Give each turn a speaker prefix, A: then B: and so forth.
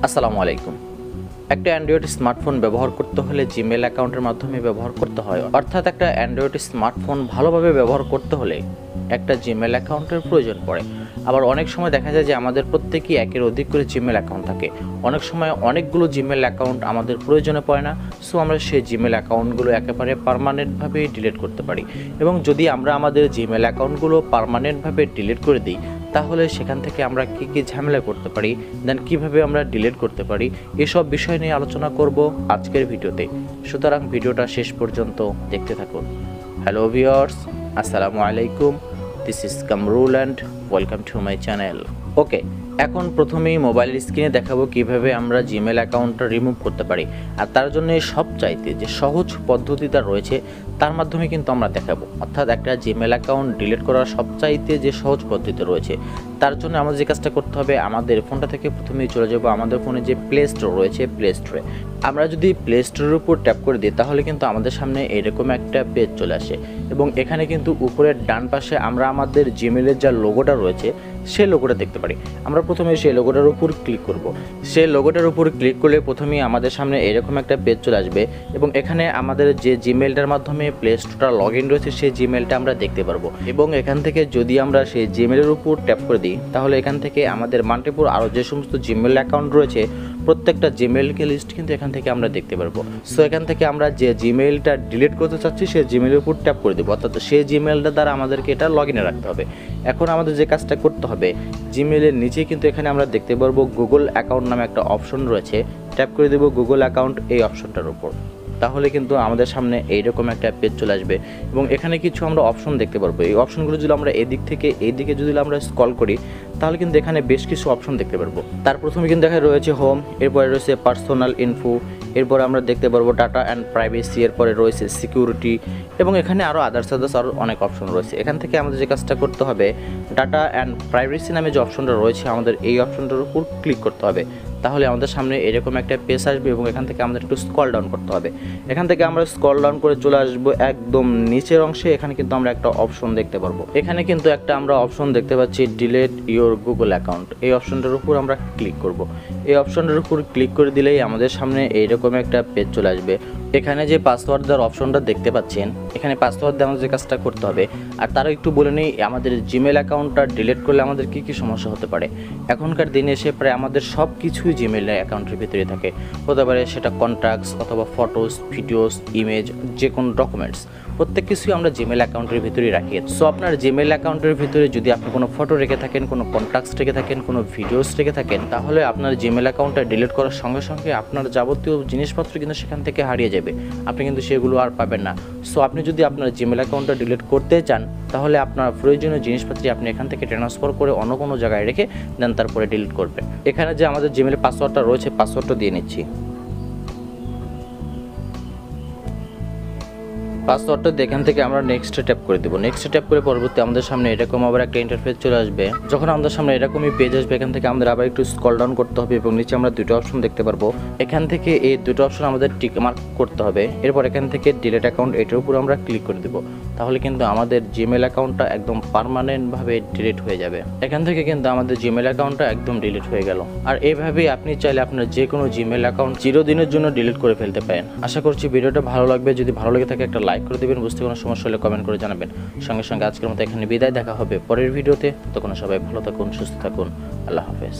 A: আসসালামু আলাইকুম। একটা অ্যান্ড্রয়েড স্মার্টফোন ব্যবহার করতে হলে জিমেল অ্যাকাউন্টের মাধ্যমে ব্যবহার করতে হয়। অর্থাৎ একটা অ্যান্ড্রয়েড স্মার্টফোন ভালোভাবে ব্যবহার করতে হলে একটা জিমেল অ্যাকাউন্টের প্রয়োজন পড়ে। আবার অনেক সময় দেখা যায় যে আমাদের প্রত্যেকেই একের অধিক করে জিমেল অ্যাকাউন্ট থাকে। অনেক সময় অনেকগুলো জিমেল অ্যাকাউন্ট আমাদের প্রয়োজনে পড়ে না, সো আমরা সেই জিমেল অ্যাকাউন্টগুলো একেবারে পার্মানেন্টভাবে ডিলিট করতে পারি। এবং যদি আমরা আমাদের জিমেল অ্যাকাউন্টগুলো পার্মানেন্টভাবে ডিলিট করে দিই, তাহলে সেখান থেকে আমরা কী কী ঝামেলা করতে পারি, দেন কীভাবে আমরা ডিলিট করতে পারি, এসব বিষয় নিয়ে আলোচনা করব আজকের ভিডিওতে। সুতরাং ভিডিওটা শেষ পর্যন্ত দেখতে থাকুন। হ্যালো ভিউয়ার্স, আসসালামু আলাইকুম। This is Kamrul and welcome to my channel. Okay, এখন প্রথমেই মোবাইলের স্ক্রিনে দেখাবো কিভাবে আমরা জিমেল অ্যাকাউন্টটা রিমুভ করতে পারি। আর তার জন্য সবচাইতে যে সহজ পদ্ধতিটা রয়েছে তার মাধ্যমে কিন্তু আমরা দেখাবো। অর্থাৎ একটা জিমেল অ্যাকাউন্ট ডিলিট করার সবচাইতে যে সহজ পদ্ধতি রয়েছে, তার জন্য আমাদের যে কাজটা করতে হবে, আমাদের ফোনটা থেকে প্রথমেই চলে যাবো আমাদের ফোনে যে প্লে স্টোর রয়েছে, প্লে স্টোরে আমরা যদি প্লে স্টোরের উপর ট্যাপ করে দিই, তাহলে কিন্তু আমাদের সামনে এরকম একটা পেজ চলে আসে। এবং এখানে কিন্তু উপরের ডান পাশে আমরা আমাদের জিমেলের যা লোগোটা রয়েছে সেই লোগোটা দেখতে পারি। আমরা প্রথমে সেই লোগোটার উপর ক্লিক করব। সেই লোগোটার উপর ক্লিক করলে প্রথমেই আমাদের সামনে এরকম একটা পেজ চলে আসবে এবং এখানে আমাদের যে জিমেলটার মাধ্যমে প্লে স্টোরটা লগ ইন রয়েছে সেই জিমেলটা আমরা দেখতে পারবো। এবং এখান থেকে যদি আমরা সেই জিমেলের উপর ট্যাপ করে দিই, তাহলে এখান থেকে আমাদের মাল্টিপল আরও যে সমস্ত জিমেল অ্যাকাউন্ট রয়েছে প্রত্যেকটা জিমেলকে লিস্ট কিন্তু এখান থেকে আমরা দেখতে পারবো। সো এখান থেকে আমরা যে জিমেলটা ডিলিট করতে চাচ্ছি সেই জিমেলের উপর ট্যাপ করে দেবো। অর্থাৎ সেই জিমেলটা দ্বারা আমাদেরকে এটা লগ ইনে রাখতে হবে। এখন আমাদের যে কাজটা করতে হবে, জিমেলের নিচে কিন্তু এখানে আমরা দেখতে পারবো গুগল অ্যাকাউন্ট নামে একটা অপশন রয়েছে। ট্যাপ করে দেবো গুগল অ্যাকাউন্ট এই অপশনটার উপর। তাহলে কিন্তু আমাদের সামনে এইরকম একটা পেজ চলে আসবে এবং এখানে কিছু আমরা অপশন দেখতে পারবো। এই অপশনগুলো যদি আমরা এদিক থেকে এইদিকে যদি আমরা স্ক্রল করি, তাহলে কিন্তু এখানে বেশ কিছু অপশন দেখতে পারবো। তার প্রথমে কিন্তু এখানে রয়েছে হোম, এরপরে রয়েছে পার্সোনাল ইনফো, এরপরে আমরা দেখতে পারবো ডাটা অ্যান্ড প্রাইভেসি, এরপরে রয়েছে সিকিউরিটি এবং এখানে আরও আদার্স আরও অনেক অপশন রয়েছে। এখান থেকে আমাদের যে কাজটা করতে হবে, ডাটা অ্যান্ড প্রাইভেসি নামে যে অপশনটা রয়েছে আমাদের এই অপশনটার উপর ক্লিক করতে হবে। তাহলে আমাদের সামনে এরকম একটা পেজ আসবে এবং এখান থেকে আমাদের একটু স্ক্রল ডাউন করতে হবে। এখান থেকে আমরা স্ক্রল ডাউন করে চলে আসবো একদম নিচের অংশে। এখানে কিন্তু আমরা একটা অপশন দেখতে পারবো। এখানে কিন্তু একটা আমরা অপশন দেখতে পাচ্ছি ডিলিট ইওর গুগল অ্যাকাউন্ট। এই অপশনটার উপর আমরা ক্লিক করব। এই অপশনটার উপর ক্লিক করে দিলেই আমাদের সামনে এইরকম একটা পেজ চলে আসবে। এখানে যে পাসওয়ার্ড দেওয়ার অপশনটা দেখতে পাচ্ছেন, এখানে পাসওয়ার্ড দিয়ে আমাদের যে কাজটা করতে হবে। আর তারা একটু বলে নেই আমাদের জিমেল অ্যাকাউন্টটা ডিলিট করলে আমাদের কী কী সমস্যা হতে পারে। এখনকার দিনে এসে প্রায় আমাদের সব কিছুই জিমেল অ্যাকাউন্টের ভিতরে থাকে। হতে পারে সেটা কন্ট্যাক্টস অথবা ফটোস, ভিডিওস, ইমেজ, যে কোনো ডকুমেন্টস, প্রত্যেক কিছুই আমরা জিমেল অ্যাকাউন্টের ভিতরেই রাখি। সো আপনার জিমেল অ্যাকাউন্টের ভিতরে যদি আপনি কোনো ফটো রেখে থাকেন, কোনো কন্ট্যাক্টস রেখে থাকেন, কোনো ভিডিওস রেখে থাকেন, তাহলে আপনার জিমেল অ্যাকাউন্টটা ডিলিট করার সঙ্গে সঙ্গে আপনার যাবতীয় জিনিসপত্র কিন্তু সেখান থেকে হারিয়ে যাবে। আপনি কিন্তু সেগুলো আর পাবেন না। সো আপনি যদি আপনার জিমেল অ্যাকাউন্টটা ডিলিট করতে চান, তাহলে আপনার প্রয়োজনীয় জিনিসপত্র আপনি এখান থেকে ট্রান্সফার করে অন্য কোনো জায়গায় রেখে দেন তারপরে ডিলিট করবেন। এখানে যে আমাদের জিমেলের পাসওয়ার্ডটা রয়েছে, পাসওয়ার্ডটা দিয়ে নিচ্ছি। পাসওয়ার্ডটা এখান থেকে আমরা নেক্সট ট্যাপ করে দেবো। নেক্সট ট্যাপ করে পরবর্তী আমাদের সামনে এরকম আবার একটা ইন্টারফেস চলে আসবে। যখন আমাদের সামনে এরকমই পেজ আসবে, এখান থেকে আমাদের আবার একটু স্ক্রল ডাউন করতে হবে এবং নিচে আমরা দুটো অপশন দেখতে পারবো। এখান থেকে এই দুটো অপশন আমাদের টিক মার্ক করতে হবে। এরপর এখান থেকে ডিলিট অ্যাকাউন্ট, এটার উপর আমরা ক্লিক করে দেবো। তাহলে কিন্তু আমাদের জিমেল অ্যাকাউন্টটা একদম পার্মানেন্টভাবে ডিলিট হয়ে যাবে। এখান থেকে কিন্তু আমাদের জিমেল অ্যাকাউন্টটা একদম ডিলিট হয়ে গেল। আর এইভাবেই আপনি চাইলে আপনার যে কোনো জিমেল অ্যাকাউন্ট চিরদিনের জন্য ডিলিট করে ফেলতে পারেন। আশা করছি ভিডিওটা ভালো লাগবে। যদি ভালো লেগে থাকে একটা লাইক করে দেবেন, বুঝতে কোনো সমস্যা হলে কমেন্ট করে জানাবেন। সঙ্গে সঙ্গে আজকের মতো এখানে বিদায়, দেখা হবে পরের ভিডিওতে। ততক্ষণ সবাই ভালো থাকুন, সুস্থ থাকুন। আল্লাহ হাফেজ।